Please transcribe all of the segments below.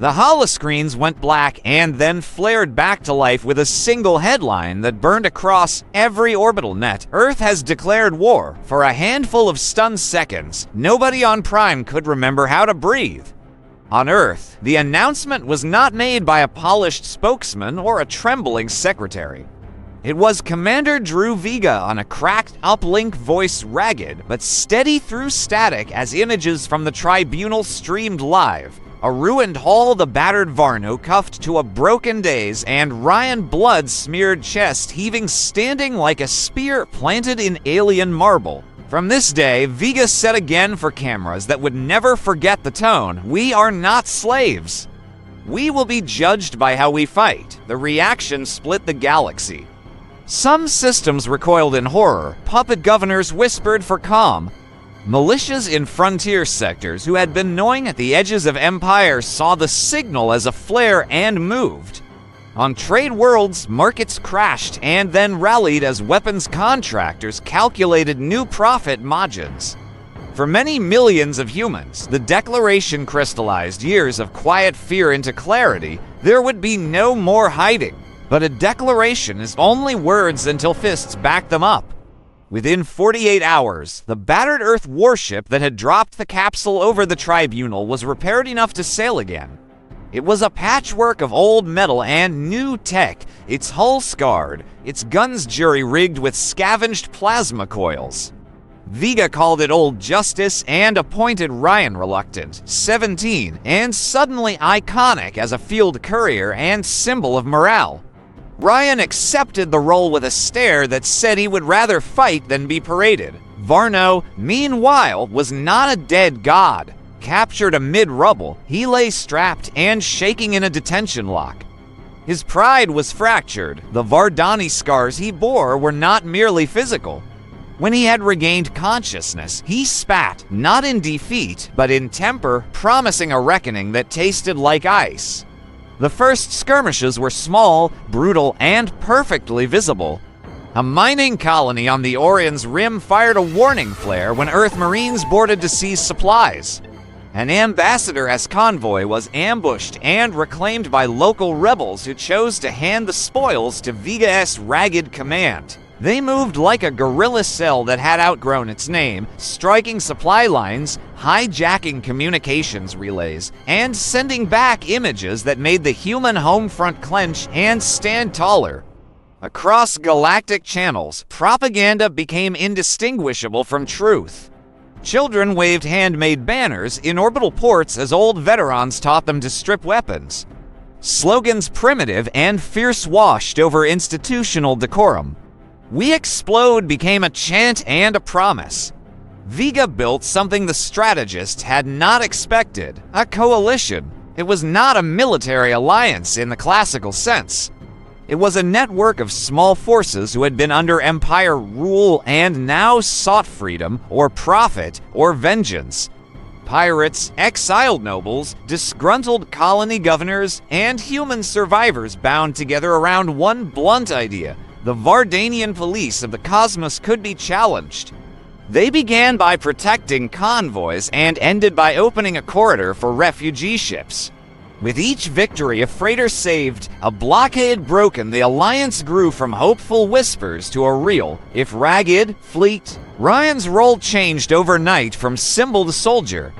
The holoscreens went black and then flared back to life with a single headline that burned across every orbital net. Earth has declared war. For a handful of stunned seconds, nobody on Prime could remember how to breathe. On Earth, the announcement was not made by a polished spokesman or a trembling secretary. It was Commander Drew Vega on a cracked uplink voice, ragged but steady through static as images from the Tribunal streamed live. A ruined hull, the battered Varno cuffed to a broken daze, and Ryan blood-smeared chest heaving, standing like a spear planted in alien marble. From this day, Vega said again for cameras that would never forget the tone, "We are not slaves. We will be judged by how we fight." The reaction split the galaxy. Some systems recoiled in horror, puppet governors whispered for calm. Militias in frontier sectors who had been gnawing at the edges of empire saw the signal as a flare and moved. On trade worlds, markets crashed and then rallied as weapons contractors calculated new profit margins. For many millions of humans, the declaration crystallized years of quiet fear into clarity. There would be no more hiding. But a declaration is only words until fists back them up. Within 48 hours, the battered Earth warship that had dropped the capsule over the Tribunal was repaired enough to sail again. It was a patchwork of old metal and new tech, its hull scarred, its guns jury-rigged with scavenged plasma coils. Vega called it old justice and appointed Ryan reluctant, 17, and suddenly iconic as a field courier and symbol of morale. Ryan accepted the role with a stare that said he would rather fight than be paraded. Varno, meanwhile, was not a dead god. Captured amid rubble, he lay strapped and shaking in a detention lock. His pride was fractured. The Vardani scars he bore were not merely physical. When he had regained consciousness, he spat, not in defeat, but in temper, promising a reckoning that tasted like ice. The first skirmishes were small, brutal, and perfectly visible. A mining colony on the Orion's rim fired a warning flare when Earth Marines boarded to seize supplies. An ambassador as convoy was ambushed and reclaimed by local rebels who chose to hand the spoils to Vega's ragged command. They moved like a guerrilla cell that had outgrown its name, striking supply lines, hijacking communications relays, and sending back images that made the human home front clench and stand taller. Across galactic channels, propaganda became indistinguishable from truth. Children waved handmade banners in orbital ports as old veterans taught them to strip weapons. Slogans primitive and fierce washed over institutional decorum. "We explode" became a chant and a promise. Vega built something the strategists had not expected, a coalition. It was not a military alliance in the classical sense. It was a network of small forces who had been under Empire rule and now sought freedom, or profit, or vengeance. Pirates, exiled nobles, disgruntled colony governors, and human survivors bound together around one blunt idea: the Vardanian police of the cosmos could be challenged. They began by protecting convoys and ended by opening a corridor for refugee ships. With each victory a freighter saved, a blockade broken, the alliance grew from hopeful whispers to a real, if ragged, fleet. Ryan's role changed overnight from symbol to soldier.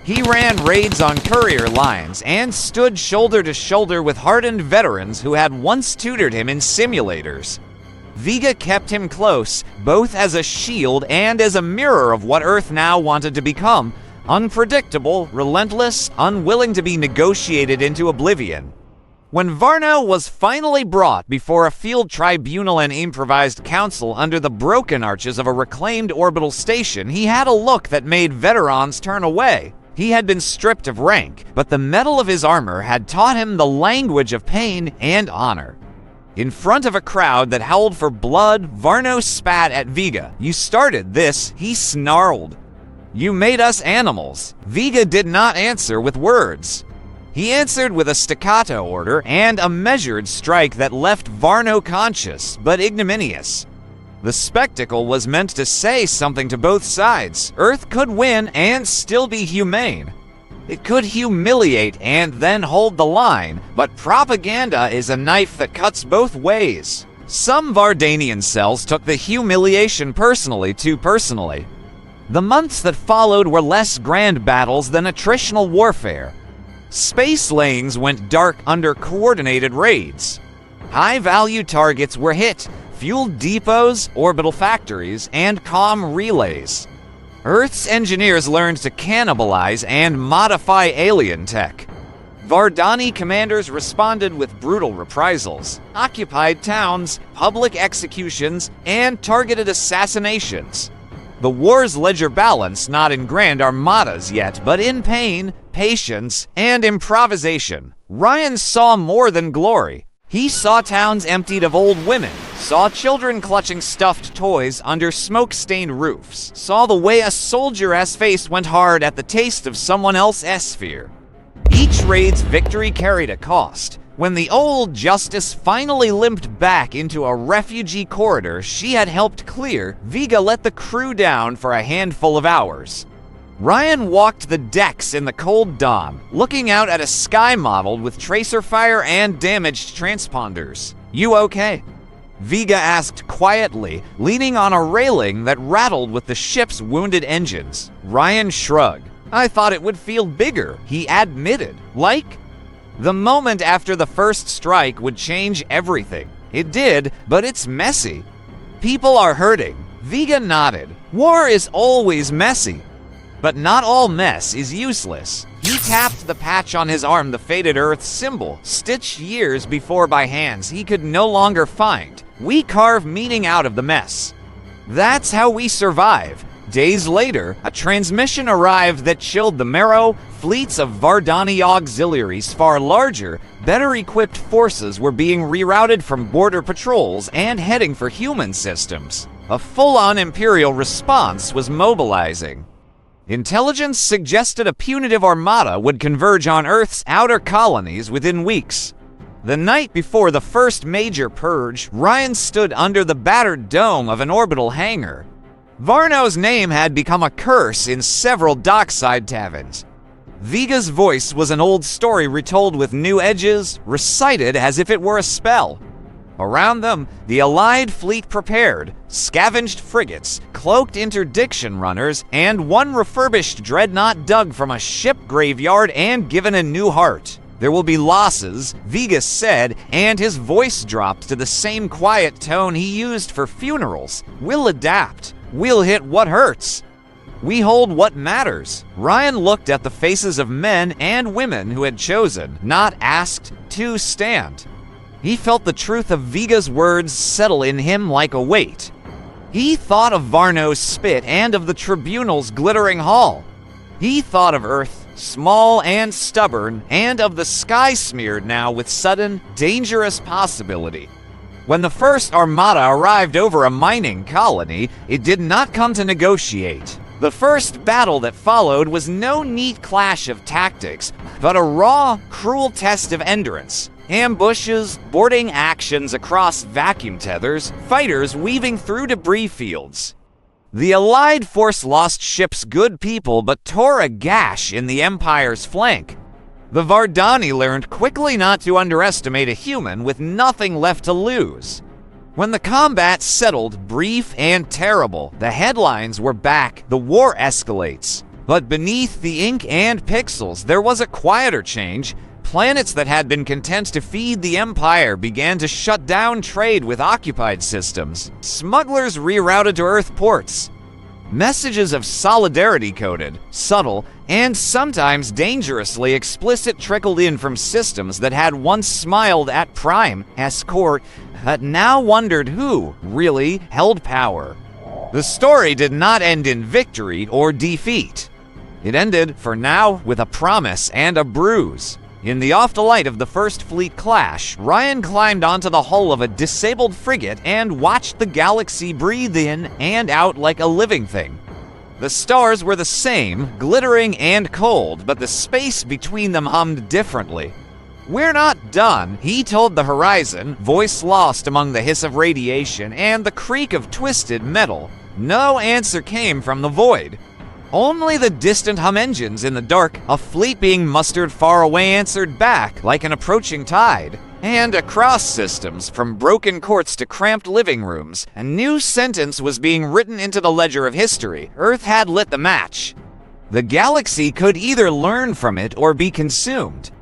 He ran raids on courier lines and stood shoulder to shoulder with hardened veterans who had once tutored him in simulators. Vega kept him close, both as a shield and as a mirror of what Earth now wanted to become: unpredictable, relentless, unwilling to be negotiated into oblivion. When Varno was finally brought before a field tribunal and improvised council under the broken arches of a reclaimed orbital station, he had a look that made veterans turn away. He had been stripped of rank, but the metal of his armor had taught him the language of pain and honor. In front of a crowd that howled for blood, Varno spat at Vega. "You started this," he snarled. "You made us animals." Vega did not answer with words. He answered with a staccato order and a measured strike that left Varno conscious, but ignominious. The spectacle was meant to say something to both sides. Earth could win and still be humane. It could humiliate and then hold the line, but propaganda is a knife that cuts both ways. Some Vardanian cells took the humiliation too personally. The months that followed were less grand battles than attritional warfare. Space lanes went dark under coordinated raids. High-value targets were hit, fuel depots, orbital factories, and comm relays. Earth's engineers learned to cannibalize and modify alien tech. Vardani commanders responded with brutal reprisals, occupied towns, public executions, and targeted assassinations. The war's ledger balance not in grand armadas yet, but in pain, patience, and improvisation. Ryan saw more than glory. He saw towns emptied of old women, saw children clutching stuffed toys under smoke-stained roofs, saw the way a soldier-ass face went hard at the taste of someone else's fear. Each raid's victory carried a cost. When the old Justice finally limped back into a refugee corridor she had helped clear, Vega let the crew down for a handful of hours. Ryan walked the decks in the cold dawn, looking out at a sky modeled with tracer fire and damaged transponders. "You okay?" Vega asked quietly, leaning on a railing that rattled with the ship's wounded engines. Ryan shrugged. "I thought it would feel bigger," he admitted. "Like?" The moment after the first strike would change everything. It did, but it's messy. People are hurting. Vega nodded. War is always messy. But not all mess is useless. He tapped the patch on his arm, the faded Earth symbol, stitched years before by hands he could no longer find. We carve meaning out of the mess. That's how we survive. Days later, a transmission arrived that chilled the marrow. Fleets of Vardani auxiliaries, far larger, better equipped forces were being rerouted from border patrols and heading for human systems. A full-on Imperial response was mobilizing. Intelligence suggested a punitive armada would converge on Earth's outer colonies within weeks. The night before the first major purge, Ryan stood under the battered dome of an orbital hangar. Varno's name had become a curse in several dockside taverns. Vega's voice was an old story retold with new edges, recited as if it were a spell. Around them, the Allied fleet prepared, scavenged frigates, cloaked interdiction runners, and one refurbished dreadnought dug from a ship graveyard and given a new heart. There will be losses, Vega said, and his voice dropped to the same quiet tone he used for funerals. We'll adapt. We'll hit what hurts. We hold what matters. Ryan looked at the faces of men and women who had chosen, not asked, to stand. He felt the truth of Vega's words settle in him like a weight. He thought of Varno's spit and of the Tribunal's glittering hall. He thought of Earth, small and stubborn, and of the sky smeared now with sudden, dangerous possibility. When the first armada arrived over a mining colony, it did not come to negotiate. The first battle that followed was no neat clash of tactics, but a raw, cruel test of endurance. Ambushes, boarding actions across vacuum tethers, fighters weaving through debris fields. The Allied force lost ship's good people but tore a gash in the Empire's flank. The Vardani learned quickly not to underestimate a human with nothing left to lose. When the combat settled, brief and terrible, the headlines were back, the war escalates. But beneath the ink and pixels, there was a quieter change. Planets that had been content to feed the Empire began to shut down trade with occupied systems. Smugglers rerouted to Earth ports. Messages of solidarity coded, subtle, and sometimes dangerously explicit trickled in from systems that had once smiled at Prime, Escort, but now wondered who, really, held power. The story did not end in victory or defeat. It ended, for now, with a promise and a bruise. In the off-the-light of the First Fleet clash, Ryan climbed onto the hull of a disabled frigate and watched the galaxy breathe in and out like a living thing. The stars were the same, glittering and cold, but the space between them hummed differently. "We're not done," he told the horizon, voice lost among the hiss of radiation and the creak of twisted metal. No answer came from the void. Only the distant hum engines in the dark, a fleet being mustered far away answered back like an approaching tide. And across systems, from broken courts to cramped living rooms, a new sentence was being written into the ledger of history. Earth had lit the match. The galaxy could either learn from it or be consumed.